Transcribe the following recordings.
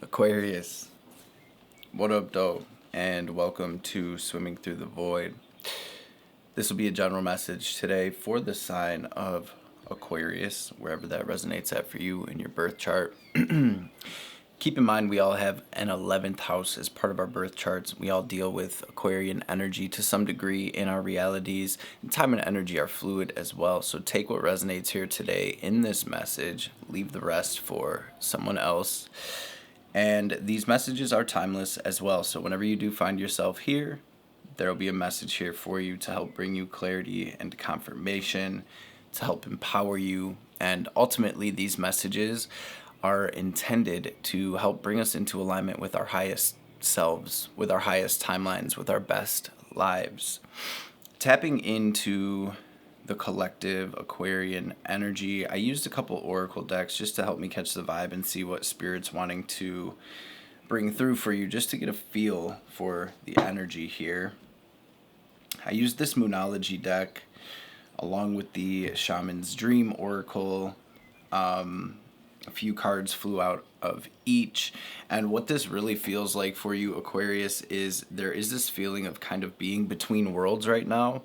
Aquarius, what up, though? And welcome to Swimming Through the Void. This will be a general message today for the sign of Aquarius, wherever that resonates at for you in your birth chart. Keep in mind, we all have an 11th house as part of our birth charts. We all deal with Aquarian energy to some degree in our realities. And time and energy are fluid as well. So take what resonates here today in this message. Leave the rest for someone else. And these messages are timeless as well. So whenever you do find yourself here, there will be a message here for you to help bring you clarity and confirmation, to help empower you. And ultimately, these messages are intended to help bring us into alignment with our highest selves, with our highest timelines, with our best lives. Tapping into the collective Aquarian energy, I used a couple oracle decks just to help me catch the vibe and see what Spirit's wanting to bring through for you, just to get a feel for the energy here. I used this Moonology deck along with the Shaman's Dream Oracle. A few cards flew out of each, and what this really feels like for you, Aquarius, is there is this feeling of kind of being between worlds right now.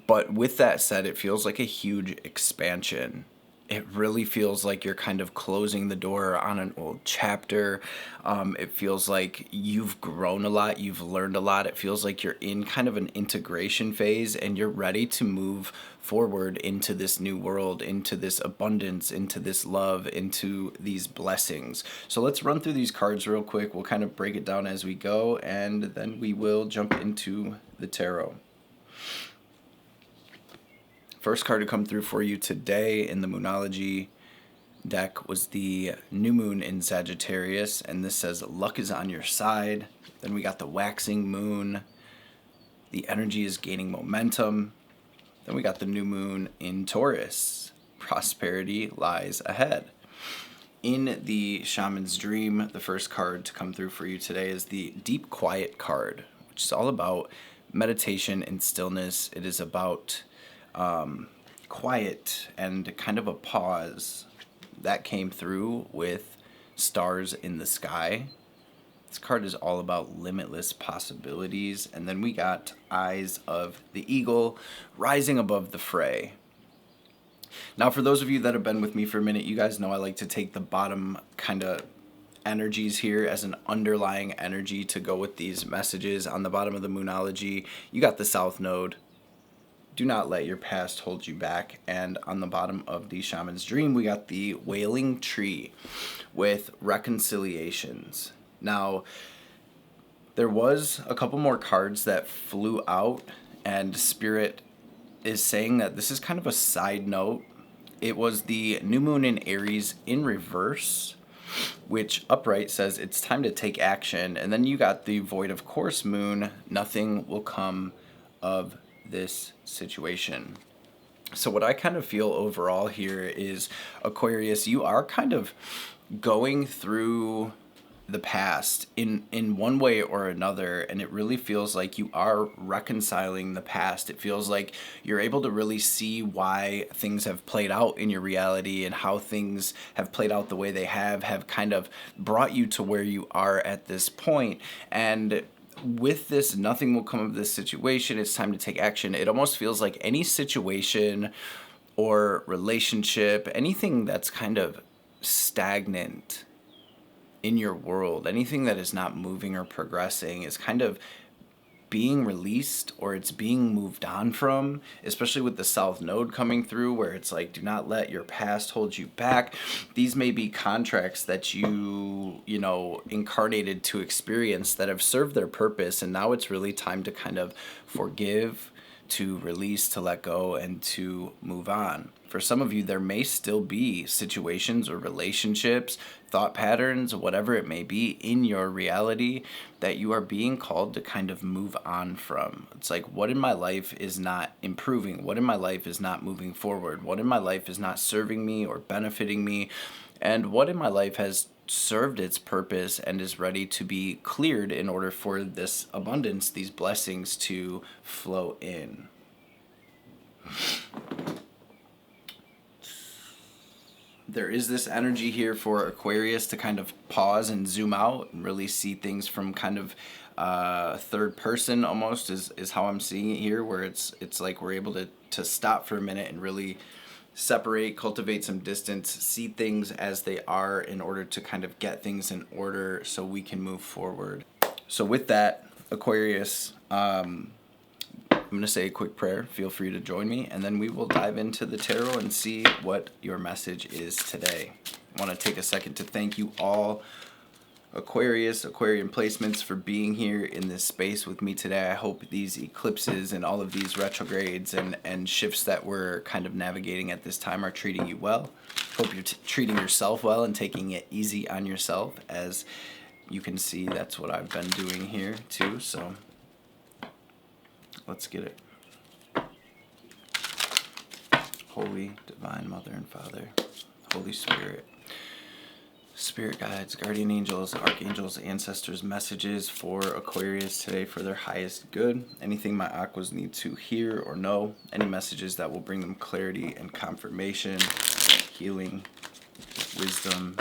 But with that said, it feels like a huge expansion. It really feels like you're kind of closing the door on an old chapter. It feels like you've grown a lot, you've learned a lot. It feels like you're in kind of an integration phase and you're ready to move forward into this new world, into this abundance, into this love, into these blessings. So let's run through these cards real quick. We'll kind of break it down as we go, and then we will jump into the tarot. First card to come through for you today in the Moonology deck was the new moon in Sagittarius, and this says luck is on your side. Then we got the waxing moon. The energy is gaining momentum. Then we got the new moon in Taurus. Prosperity lies ahead. In the Shaman's Dream, the first card to come through for you today is the Deep Quiet card, which is all about meditation and stillness. It is about quiet and kind of a pause that came through with stars in the sky. This card is all about limitless possibilities. And then we got Eyes of the Eagle, rising above the fray. Now, for those of you that have been with me for a minute, you guys know I like to take the bottom kind of energies here as an underlying energy to go with these messages. On the bottom of the Moonology, you got the South Node. Do not let your past hold you back. And on the bottom of the Shaman's Dream, we got the Wailing Tree with reconciliations. Now, there was a couple more cards that flew out, and Spirit is saying that this is kind of a side note. It was the new moon in Aries in reverse, which upright says it's time to take action. And then you got the Void of Course moon, nothing will come of this situation. So what I kind of feel overall here is, Aquarius, you are kind of going through the past in one way or another, and it really feels like you are reconciling the past. It feels like you're able to really see why things have played out in your reality, and how things have played out the way they have kind of brought you to where you are at this point. And with this, nothing will come of this situation, it's time to take action. It almost feels like any situation or relationship, anything that's kind of stagnant in your world, anything that is not moving or progressing, is kind of being released, or it's being moved on from, especially with the South Node coming through, where it's like, do not let your past hold you back. These may be contracts that you incarnated to experience that have served their purpose, and now it's really time to kind of forgive, to release, to let go, and to move on. For some of you, there may still be situations or relationships, thought patterns, whatever it may be in your reality that you are being called to kind of move on from. It's like, what in my life is not improving? What in my life is not moving forward? What in my life is not serving me or benefiting me? And what in my life has served its purpose and is ready to be cleared in order for this abundance, these blessings to flow in? there is this energy here for Aquarius to kind of pause and zoom out and really see things from kind of third person almost is how I'm seeing it here, where it's like we're able to stop for a minute and really separate, cultivate some distance, see things as they are in order to kind of get things in order so we can move forward. So with that, Aquarius, I'm going to say a quick prayer. Feel free to join me, and then we will dive into the tarot and see what your message is today. I want to take a second to thank you all, Aquarius, Aquarian placements, for being here in this space with me today. I hope these eclipses and all of these retrogrades and shifts that we're kind of navigating at this time are treating you well. Hope you're treating yourself well and taking it easy on yourself. As you can see, that's what I've been doing here too, so let's get it. Holy, Divine Mother and Father, Holy Spirit, Spirit guides, guardian angels, archangels, ancestors, messages for Aquarius today for their highest good. Anything my aquas need to hear or know, any messages that will bring them clarity and confirmation, healing, wisdom,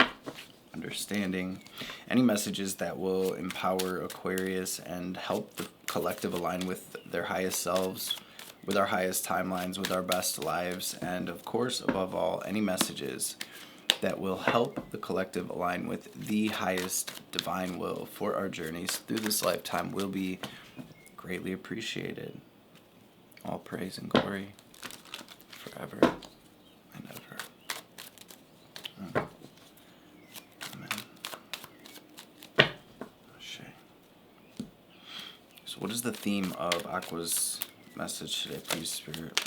understanding, any messages that will empower Aquarius and help the collective align with their highest selves, with our highest timelines, with our best lives, and of course, above all, any messages that will help the collective align with the highest divine will for our journeys through this lifetime will be greatly appreciated. All praise and glory forever and ever. So what is the theme of Aqua's message today, please, Spirit?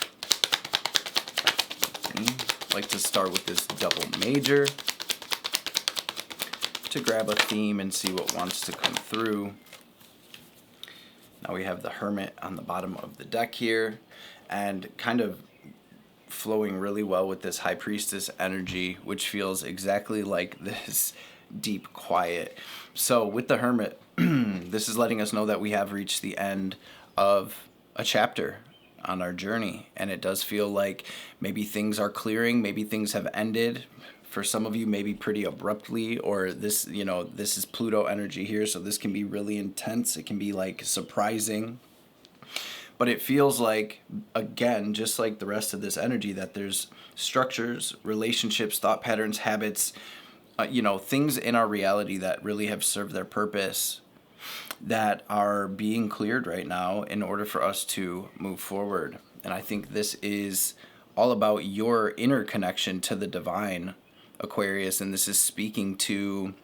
I'd like to start with this double major to grab a theme and see what wants to come through. Now we have the Hermit on the bottom of the deck here, and kind of flowing really well with this High Priestess energy, which feels exactly like this deep quiet. So with the Hermit, this is letting us know that we have reached the end of a chapter on our journey, and it does feel like maybe things are clearing, maybe things have ended. For some of you, maybe pretty abruptly, or this, this is Pluto energy here, so this can be really intense. It can be like surprising. But it feels like, again, just like the rest of this energy, that there's structures, relationships, thought patterns, habits, things in our reality that really have served their purpose that are being cleared right now in order for us to move forward. And I think this is all about your inner connection to the divine, Aquarius, and this is speaking to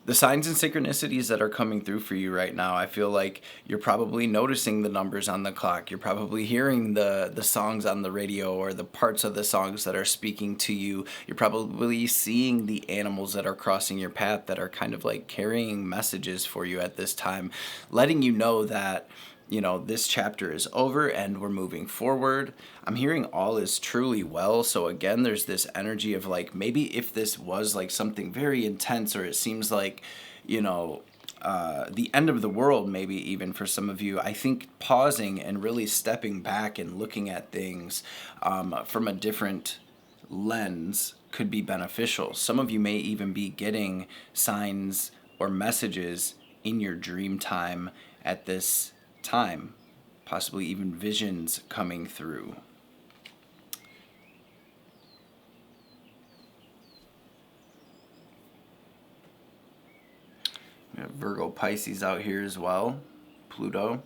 the signs and synchronicities that are coming through for you right now. I feel like you're probably noticing the numbers on the clock. You're probably hearing the songs on the radio, or the parts of the songs that are speaking to you. You're probably seeing the animals that are crossing your path that are kind of like carrying messages for you at this time, letting you know that this chapter is over and we're moving forward. I'm hearing all is truly well. So again, there's this energy of like, maybe if this was like something very intense, or it seems like, the end of the world, maybe even for some of you, I think pausing and really stepping back and looking at things from a different lens could be beneficial. Some of you may even be getting signs or messages in your dream time at this time, possibly even visions coming through. We have Virgo Pisces out here as well, Pluto.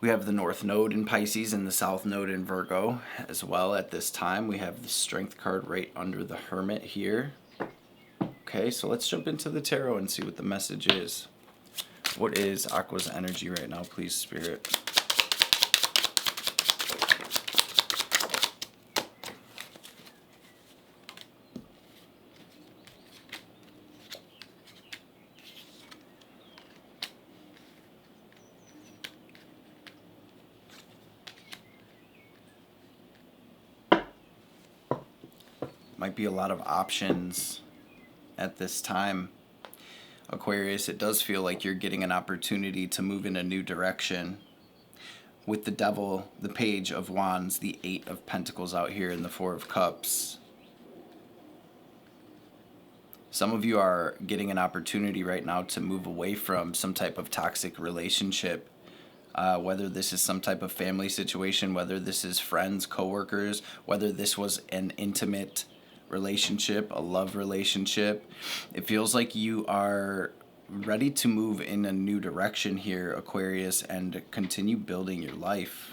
We have the North Node in Pisces and the South Node in Virgo as well at this time. We have the Strength card right under the Hermit here. Okay, so let's jump into the tarot and see what the message is. What is Aqua's energy right now, please, Spirit? Might be a lot of options at this time, Aquarius. It does feel like you're getting an opportunity to move in a new direction. With the Devil, the Page of Wands, the Eight of Pentacles out here, and the Four of Cups. Some of you are getting an opportunity right now to move away from some type of toxic relationship, whether this is some type of family situation, whether this is friends, coworkers, whether this was an intimate relationship, a love relationship. It feels like you are ready to move in a new direction here, Aquarius, and continue building your life.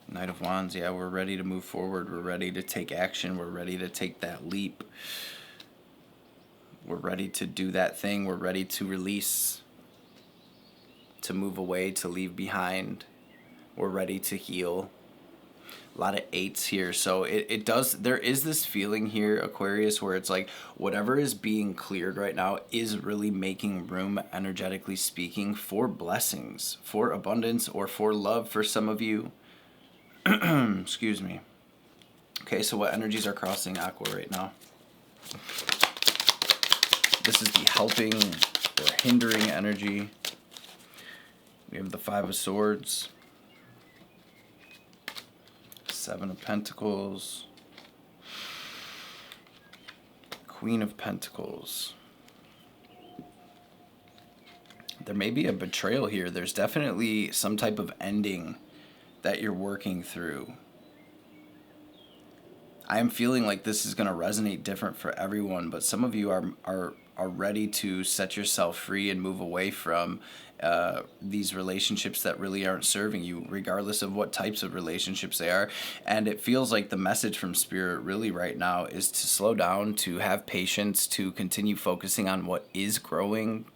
Knight of Wands, yeah, we're ready to move forward. We're ready to take action. We're ready to take that leap. We're ready to do that thing. We're ready to release, to move away, to leave behind. We're ready to heal. A lot of 8s here. So there is this feeling here, Aquarius, where it's like whatever is being cleared right now is really making room, energetically speaking, for blessings, for abundance, or for love for some of you. Excuse me. Okay, so what energies are crossing Aqua right now? This is the helping or hindering energy. We have the 5 of Swords, 7 of Pentacles, Queen of Pentacles. There may be a betrayal here. There's definitely some type of ending that you're working through. I am feeling like this is going to resonate different for everyone, but some of you are ready to set yourself free and move away from these relationships that really aren't serving you, regardless of what types of relationships they are. And it feels like the message from Spirit really right now is to slow down, to have patience, to continue focusing on what is growing,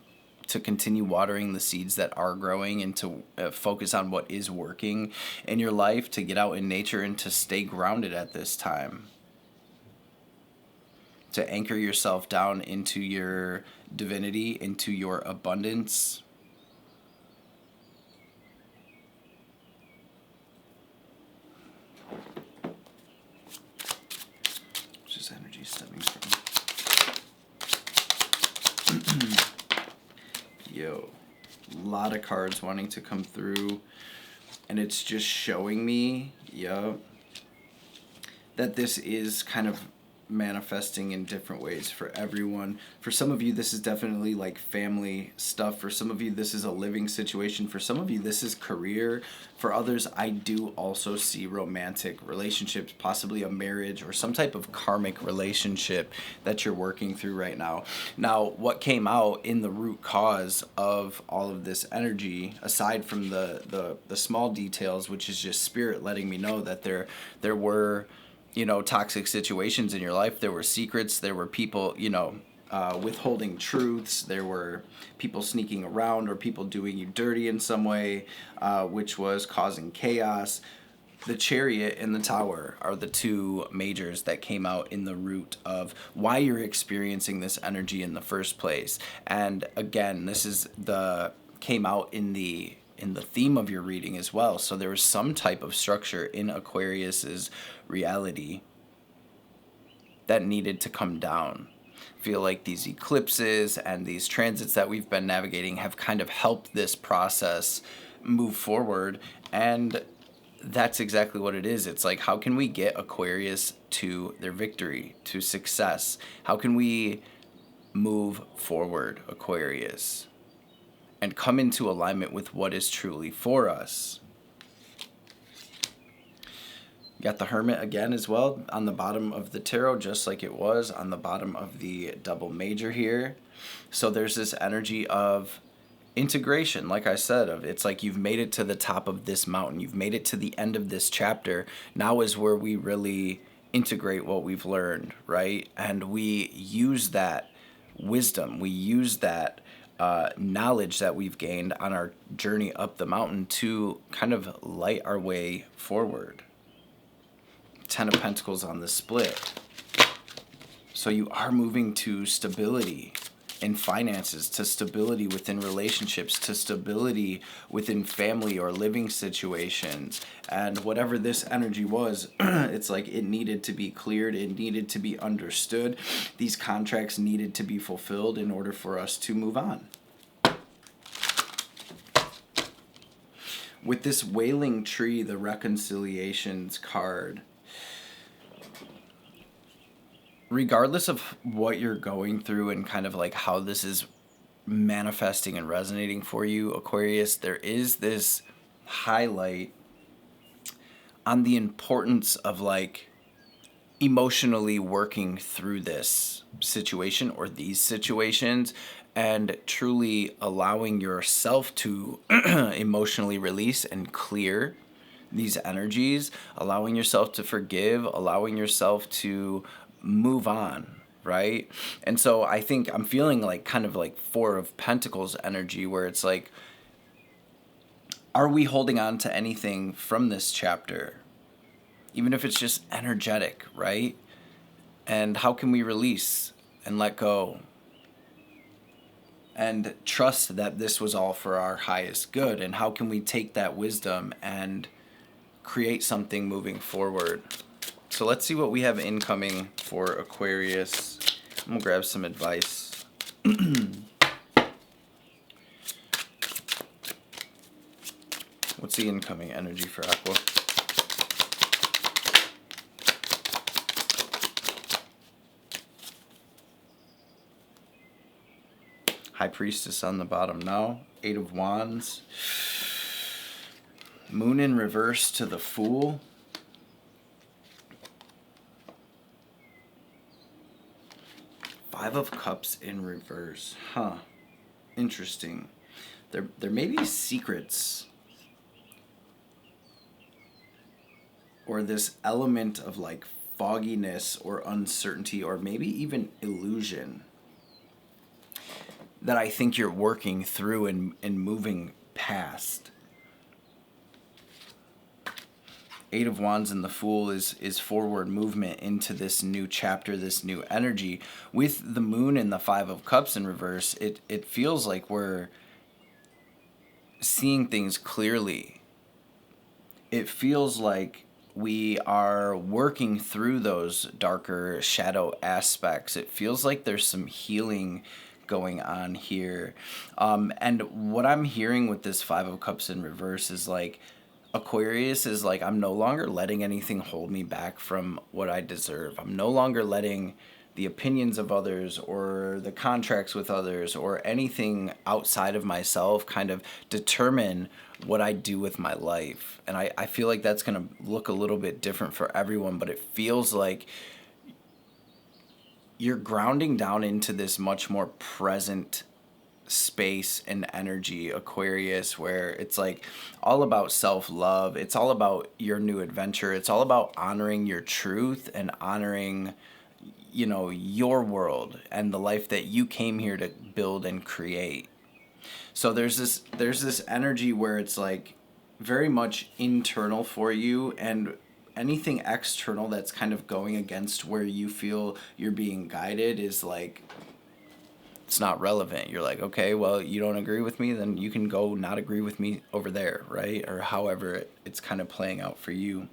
to continue watering the seeds that are growing, and to focus on what is working in your life, to get out in nature and to stay grounded at this time. To anchor yourself down into your divinity, into your abundance. Just energy stemming from. Yo, a lot of cards wanting to come through, and it's just showing me, that this is kind of manifesting in different ways for everyone. For some of you, this is definitely like family stuff. For some of you, this is a living situation. For some of you, this is career. For others, I do also see romantic relationships, possibly a marriage or some type of karmic relationship that you're working through right now. Now, what came out in the root cause of all of this energy, aside from the small details, which is just Spirit letting me know that there were toxic situations in your life. There were secrets. There were people, withholding truths. There were people sneaking around or people doing you dirty in some way, which was causing chaos. The Chariot and the Tower are the 2 majors that came out in the root of why you're experiencing this energy in the first place. And again, this came out in the theme of your reading as well. So there was some type of structure in Aquarius's reality that needed to come down. I feel like these eclipses and these transits that we've been navigating have kind of helped this process move forward, and that's exactly what it is. It's like, how can we get Aquarius to their victory, to success? How can we move forward, Aquarius, and come into alignment with what is truly for us? You got the Hermit again as well on the bottom of the tarot, just like it was on the bottom of the double major here. So there's this energy of integration, like I said, it's like you've made it to the top of this mountain. You've made it to the end of this chapter. Now is where we really integrate what we've learned, right? And we use that wisdom. We use that knowledge that we've gained on our journey up the mountain to kind of light our way forward. 10 of Pentacles on the split. So you are moving to stability in finances, to stability within relationships, to stability within family or living situations. And whatever this energy was, it's like it needed to be cleared, it needed to be understood. These contracts needed to be fulfilled in order for us to move on. with this Wailing Tree, the Reconciliations card, regardless of what you're going through and kind of like how this is manifesting and resonating for you, Aquarius, there is this highlight on the importance of like emotionally working through this situation or these situations and truly allowing yourself to emotionally release and clear these energies, allowing yourself to forgive, allowing yourself to move on, right? And so I think I'm feeling like kind of like Four of Pentacles energy where it's like, are we holding on to anything from this chapter? Even if it's just energetic, right? And how can we release and let go and trust that this was all for our highest good? And how can we take that wisdom and create something moving forward? So let's see what we have incoming for Aquarius. I'm gonna grab some advice. What's the incoming energy for Aqua? High Priestess on the bottom now. Eight of Wands. Moon in reverse to the Fool. Five of Cups in reverse. Huh. Interesting. There may be secrets or this element of like fogginess or uncertainty or maybe even illusion that I think you're working through and moving past. Eight of Wands and the Fool is forward movement into this new chapter, this new energy. With the Moon and the Five of Cups in reverse, it feels like we're seeing things clearly. It feels like we are working through those darker shadow aspects. It feels like there's some healing going on here. And what I'm hearing with this Five of Cups in reverse is like, Aquarius is like, I'm no longer letting anything hold me back from what I deserve. I'm no longer letting the opinions of others or the contracts with others or anything outside of myself kind of determine what I do with my life. And I feel like that's going to look a little bit different for everyone, but it feels like you're grounding down into this much more present space and energy, Aquarius, where it's like all about self-love. It's all about your new adventure. It's all about honoring your truth and honoring, you know, your world and the life that you came here to build and create. So there's this energy where it's like very much internal for you, and anything external that's kind of going against where you feel you're being guided is like, it's not relevant. You're like, okay, well, you don't agree with me, then you can go not agree with me over there, right? Or however it's kind of playing out for you.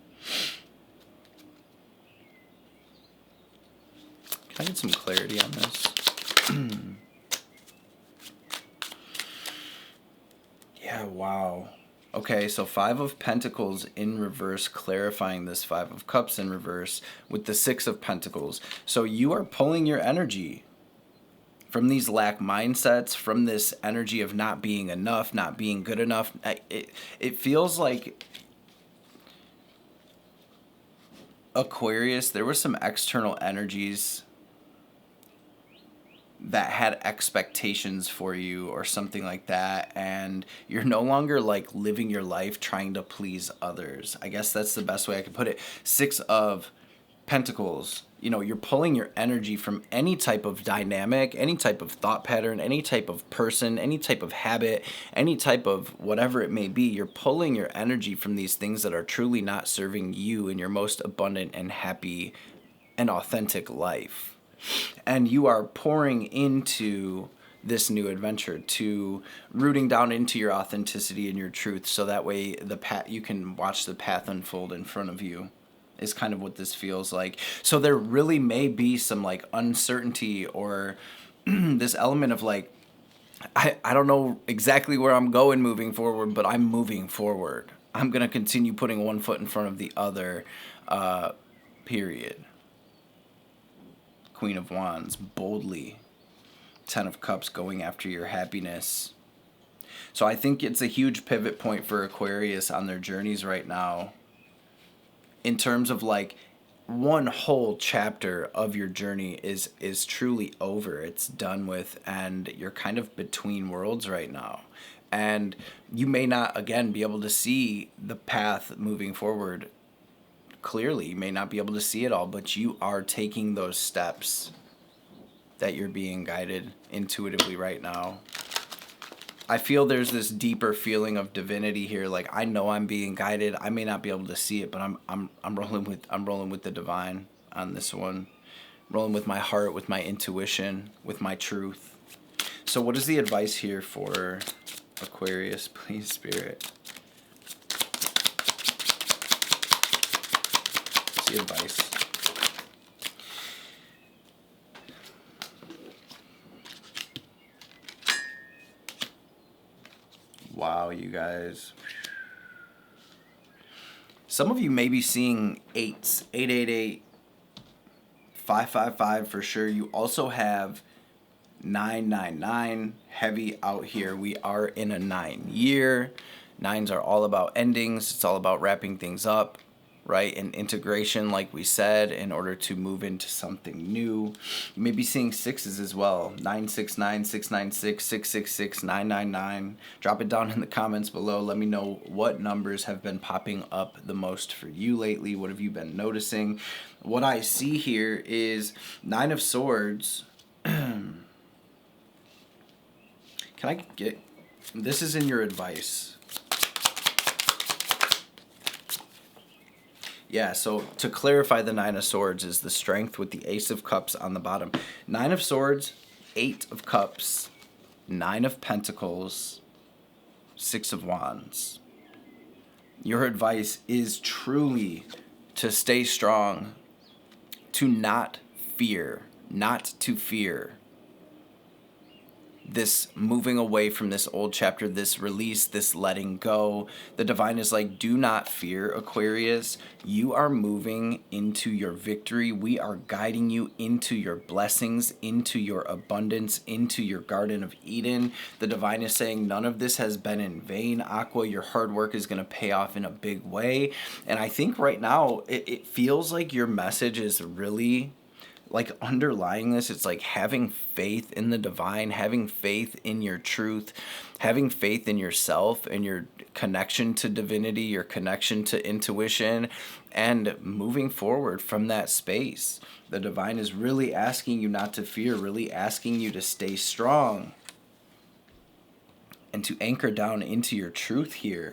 Can I get some clarity on this? Yeah, wow. Okay, so Five of Pentacles in reverse, clarifying this Five of Cups in reverse with the Six of Pentacles. So you are pulling your energy from these lack mindsets, from this energy of not being enough, not being good enough. It feels like, Aquarius, there were some external energies that had expectations for you or something like that, and you're no longer like living your life trying to please others. I guess that's the best way I could put it. Six of Pentacles, you know, you're pulling your energy from any type of dynamic, any type of thought pattern, any type of person, any type of habit, any type of whatever it may be. You're pulling your energy from these things that are truly not serving you in your most abundant and happy and authentic life. And you are pouring into this new adventure, to rooting down into your authenticity and your truth, so that way the path, you can watch the path unfold in front of you, is kind of what this feels like. So there really may be some like uncertainty or this element of like, I don't know exactly where I'm going moving forward, but I'm moving forward. I'm going to continue putting one foot in front of the other, period. Queen of Wands, boldly. 10 of Cups, going after your happiness. So I think it's a huge pivot point for Aquarius on their journeys right now, in terms of like one whole chapter of your journey is truly over. It's done with, and you're kind of between worlds right now. And you may not again be able to see the path moving forward clearly. You may not be able to see it all, but you are taking those steps that you're being guided intuitively right now. I feel there's this deeper feeling of divinity here. Like, I know I'm being guided. I may not be able to see it, but I'm rolling with the divine on this one. Rolling with my heart, with my intuition, with my truth. So what is the advice here for Aquarius, please, Spirit? What's the advice? Wow, you guys. Some of you may be seeing 8s, 888, 555 for sure. You also have 999 heavy out here. We are in a 9 year. 9s are all about endings. It's all about wrapping things up, right? And integration, like we said, in order to move into something new. You may be seeing 6s as well. 969, 696, 666, 999. Drop it down in the comments below. Let me know what numbers have been popping up the most for you lately. What have you been noticing? What I see here is 9 of Swords. Can I get... This is in your advice. Yeah, so to clarify, the 9 of Swords is the strength with the Ace of Cups on the bottom. 9 of Swords, 8 of Cups, 9 of Pentacles, 6 of Wands. Your advice is truly to stay strong, to not fear, not to fear this moving away from this old chapter, this release, this letting go. The divine is like, do not fear, Aquarius. You are moving into your victory. We are guiding you into your blessings, into your abundance, into your Garden of Eden. The divine is saying none of this has been in vain, Aqua. Your hard work is going to pay off in a big way. And I think right now it feels like your message is really... like underlying this, it's like having faith in the divine, having faith in your truth, having faith in yourself and your connection to divinity, your connection to intuition, and moving forward from that space. The divine is really asking you not to fear, really asking you to stay strong and to anchor down into your truth here,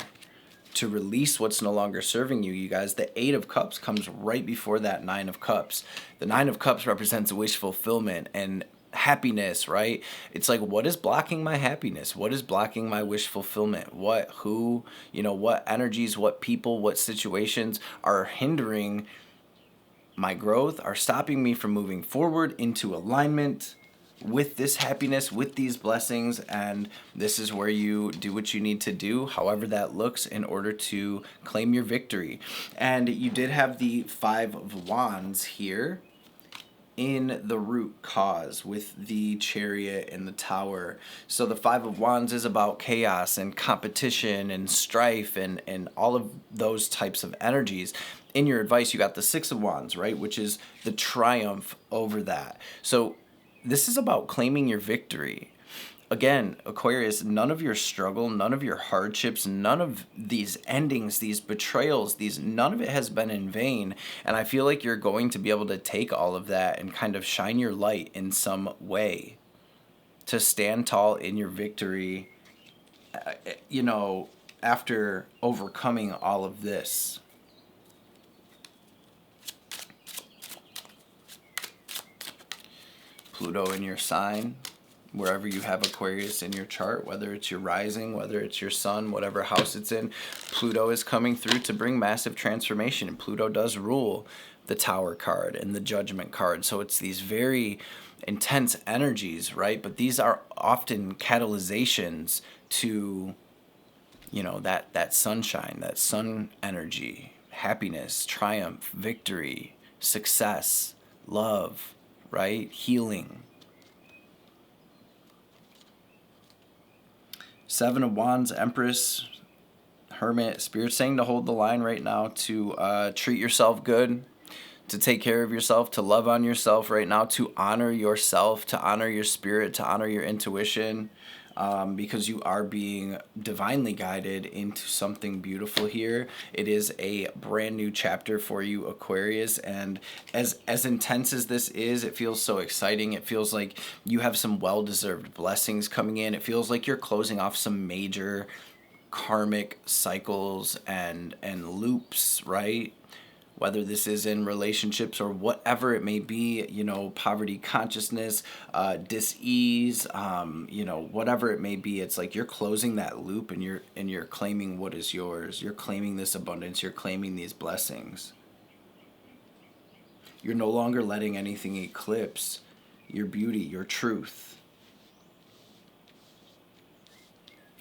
to release what's no longer serving you. You guys, the 8 of Cups comes right before that 9 of Cups. The 9 of Cups represents wish fulfillment and happiness, right? It's like, what is blocking my happiness? What is blocking my wish fulfillment? What energies, what people, what situations are hindering my growth, are stopping me from moving forward into alignment with this happiness, with these blessings. And this is where you do what you need to do, however that looks, in order to claim your victory. And you did have the 5 of Wands here in the root cause with the Chariot and the Tower. So the 5 of Wands is about chaos and competition and strife and all of those types of energies. In your advice, you got the 6 of Wands, right? Which is the triumph over that. So this is about claiming your victory. Again, Aquarius, none of your struggle, none of your hardships, none of these endings, these betrayals, none of it has been in vain. And I feel like you're going to be able to take all of that and kind of shine your light in some way to stand tall in your victory, after overcoming all of this. Pluto in your sign, wherever you have Aquarius in your chart, whether it's your rising, whether it's your sun, whatever house it's in, Pluto is coming through to bring massive transformation. And Pluto does rule the Tower card and the Judgment card. So it's these very intense energies, right? But these are often catalyzations to that sunshine, that sun energy, happiness, triumph, victory, success, love, right? Healing. Seven of Wands, Empress, Hermit, Spirit saying to hold the line right now, to treat yourself good, to take care of yourself, to love on yourself right now, to honor yourself, to honor your spirit, to honor your intuition, because you are being divinely guided into something beautiful here. It is a brand new chapter for you, Aquarius, and as intense as this is, it feels so exciting. It feels like you have some well-deserved blessings coming in. It feels like you're closing off some major karmic cycles and loops, right? Whether this is in relationships or whatever it may be, poverty consciousness, dis-ease, whatever it may be, it's like you're closing that loop, and you're claiming what is yours. You're claiming this abundance. You're claiming these blessings. You're no longer letting anything eclipse your beauty, your truth.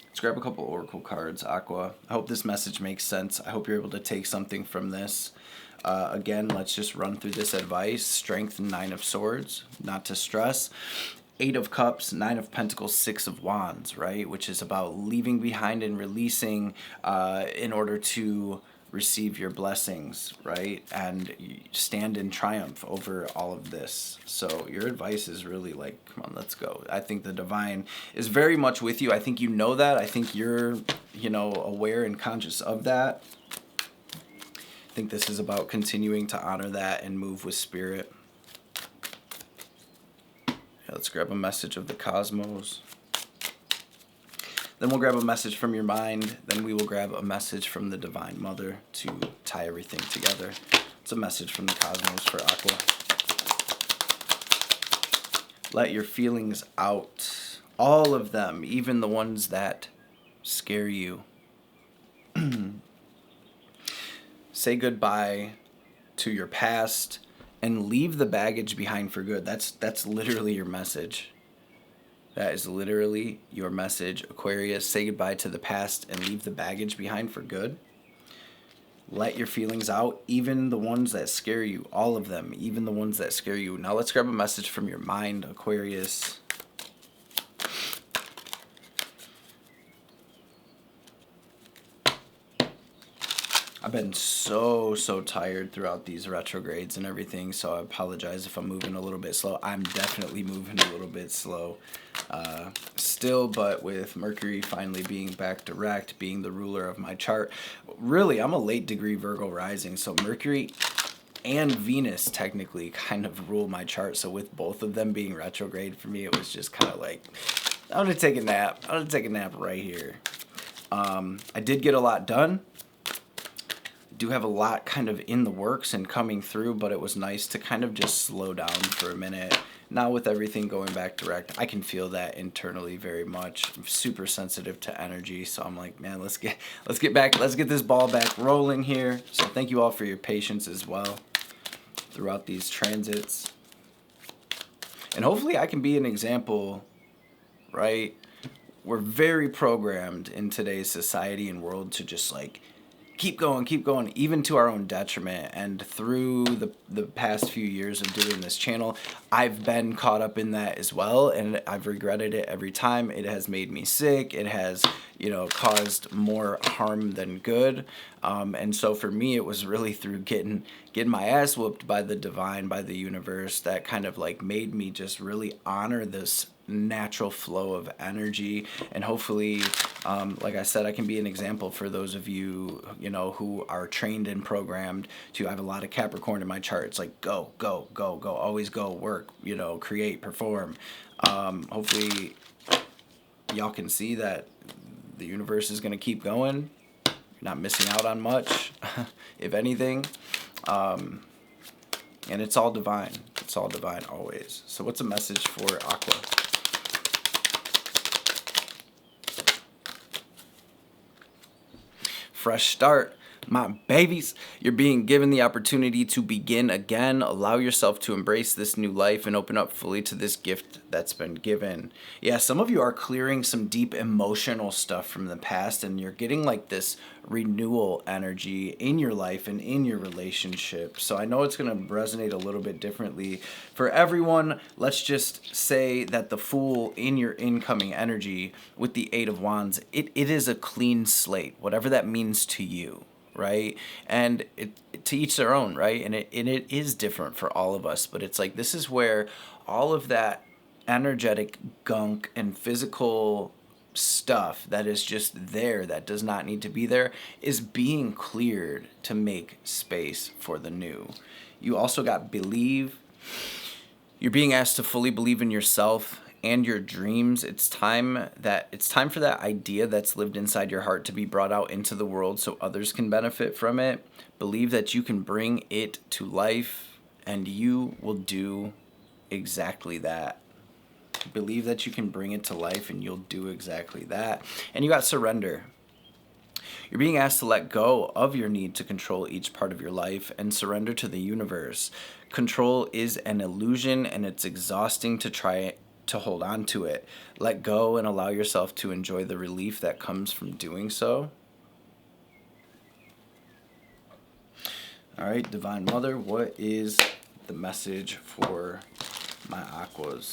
Let's grab a couple oracle cards, Aqua. I hope this message makes sense. I hope you're able to take something from this. Again, let's just run through this advice. Strength, Nine of Swords, not to stress. Eight of Cups, Nine of Pentacles, Six of Wands, right? Which is about leaving behind and releasing in order to receive your blessings, right? And stand in triumph over all of this. So your advice is really like, come on, let's go. I think the divine is very much with you. I think you know that. I think you're, aware and conscious of that. I think this is about continuing to honor that and move with spirit. Let's grab a message of the cosmos. Then we'll grab a message from your mind. Then we will grab a message from the Divine Mother to tie everything together. It's a message from the cosmos for Aqua. Let your feelings out. All of them, even the ones that scare you. Say goodbye to your past and leave the baggage behind for good. That's literally your message. That is literally your message, Aquarius. Say goodbye to the past and leave the baggage behind for good. Let your feelings out, even the ones that scare you, all of them, even the ones that scare you. Now let's grab a message from your mind, Aquarius. I've been so tired throughout these retrogrades and everything, so I apologize if I'm moving a little bit slow. I'm definitely moving a little bit slow still, but with Mercury finally being back direct, being the ruler of my chart. Really, I'm a late degree Virgo rising, so Mercury and Venus technically kind of rule my chart, so with both of them being retrograde for me, it was just kind of like, I'm going to take a nap. I'm going to take a nap right here. I did get a lot done. Do have a lot kind of in the works and coming through, but it was nice to kind of just slow down for a minute. Now with everything going back direct, I can feel that internally very much. I'm super sensitive to energy, so I'm like, man, let's get this ball back rolling here. So thank you all for your patience as well throughout these transits. And hopefully I can be an example, right? We're very programmed in today's society and world to just like keep going, even to our own detriment. And through the past few years of doing this channel, I've been caught up in that as well, and I've regretted it every time. It has made me sick. It has, caused more harm than good. And so for me, it was really through getting my ass whooped by the divine, by the universe, that kind of like made me just really honor this natural flow of energy. And hopefully, like I said, I can be an example for those of you, who are trained and programmed to. I have a lot of Capricorn in my chart. It's like go, always go, work, create, perform. Hopefully y'all can see that the universe is going to keep going. You're not missing out on much, if anything. And it's all divine. It's all divine always. So what's a message for Aqua? Fresh start. My babies, you're being given the opportunity to begin again. Allow yourself to embrace this new life and open up fully to this gift that's been given. Yeah, some of you are clearing some deep emotional stuff from the past, and you're getting like this renewal energy in your life and in your relationship. So I know it's going to resonate a little bit differently for everyone. Let's just say that the Fool in your incoming energy with the Eight of Wands, it is a clean slate, whatever that means to you, right? And to each their own, right? And it is different for all of us, but it's like this is where all of that energetic gunk and physical stuff that is just there that does not need to be there is being cleared to make space for the new. You also got believe. You're being asked to fully believe in yourself and your dreams. It's time for that idea that's lived inside your heart to be brought out into the world so others can benefit from it. Believe that you can bring it to life, and you will do exactly that. Believe that you can bring it to life, and you'll do exactly that. And you got surrender. You're being asked to let go of your need to control each part of your life and surrender to the universe. Control is an illusion, and it's exhausting to try to hold on to it. Let go and allow yourself to enjoy the relief that comes from doing so. All right, Divine Mother, what is the message for my aquas?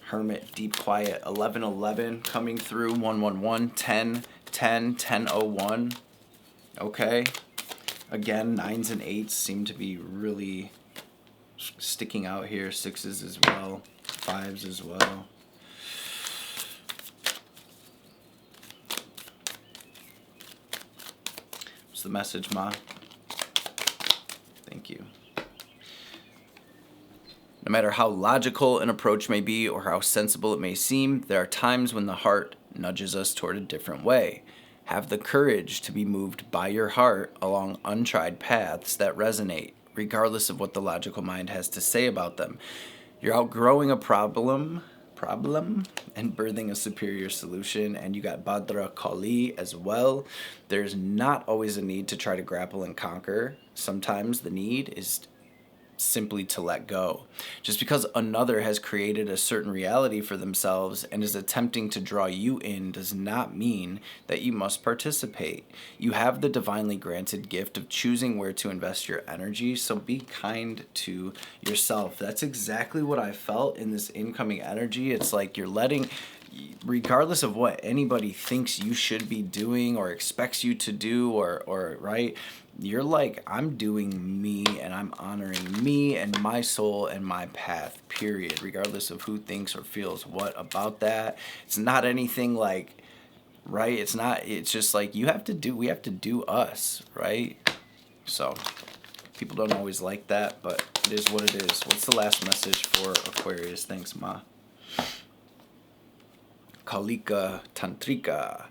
Hermit, Deep Quiet, 1111 coming through, 111, 10, 10, 1001. Okay. Again, 9s and 8s seem to be really sticking out here. 6s as well, 5s as well. What's the message, Ma? Thank you. No matter how logical an approach may be or how sensible it may seem, there are times when the heart nudges us toward a different way. Have the courage to be moved by your heart along untried paths that resonate, regardless of what the logical mind has to say about them. You're outgrowing a problem and birthing a superior solution, and you got Bhadra Kali as well. There's not always a need to try to grapple and conquer. Sometimes the need is simply to let go. Just because another has created a certain reality for themselves and is attempting to draw you in does not mean that you must participate. You have the divinely granted gift of choosing where to invest your energy, so be kind to yourself. That's exactly what I felt in this incoming energy. It's like you're letting, regardless of what anybody thinks you should be doing or expects you to do, or right, you're like, I'm doing me and I'm honoring me and my soul and my path, period, regardless of who thinks or feels what about that. It's not anything like, right? It's just like we have to do us, right? So people don't always like that, but it is what it is. What's the last message for Aquarius? Thanks, Ma. Kalika Tantrika.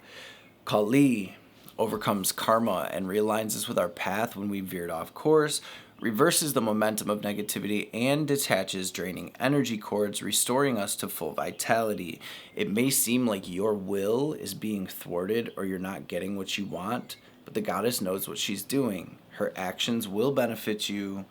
Kali overcomes karma and realigns us with our path when we veered off course, reverses the momentum of negativity, and detaches draining energy cords, restoring us to full vitality. It may seem like your will is being thwarted or you're not getting what you want, but the goddess knows what she's doing. Her actions will benefit you.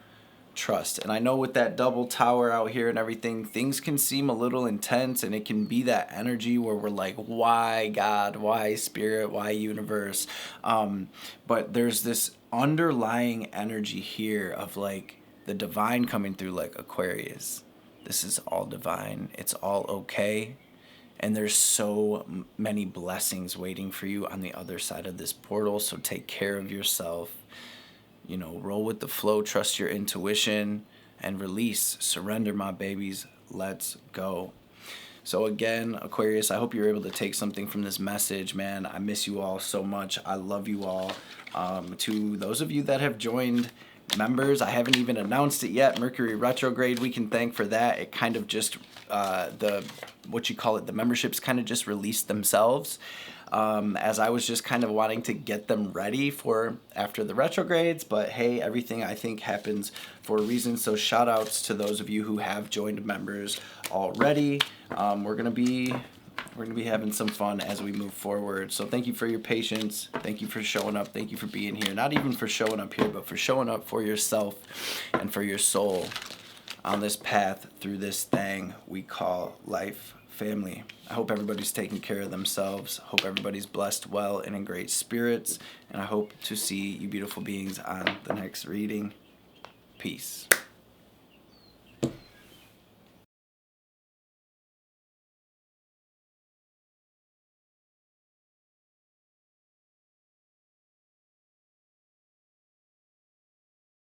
Trust. And I know with that double tower out here and everything, things can seem a little intense, and it can be that energy where we're like, why God, why spirit, why universe? But there's this underlying energy here of like the divine coming through, like Aquarius. This is all divine. It's all okay. And there's so many blessings waiting for you on the other side of this portal. So take care of yourself. You know, roll with the flow, trust your intuition, and release. Surrender, my babies. Let's go. So again, Aquarius, I hope you're able to take something from this message, man. I miss you all so much. I love you all. To those of you that have joined members, I haven't even announced it yet. Mercury retrograde, we can thank for that. It kind of just, the memberships kind of just released themselves. As I was just kind of wanting to get them ready for after the retrogrades, but hey, everything I think happens for a reason. So shout outs to those of you who have joined members already. We're going to be We're going to be having some fun as we move forward. So thank you for your patience. Thank you for showing up. Thank you for being here. Not even for showing up here, but for showing up for yourself and for your soul on this path through this thing we call life, family. I hope everybody's taking care of themselves. Hope everybody's blessed well and in great spirits. And I hope to see you beautiful beings on the next reading. Peace.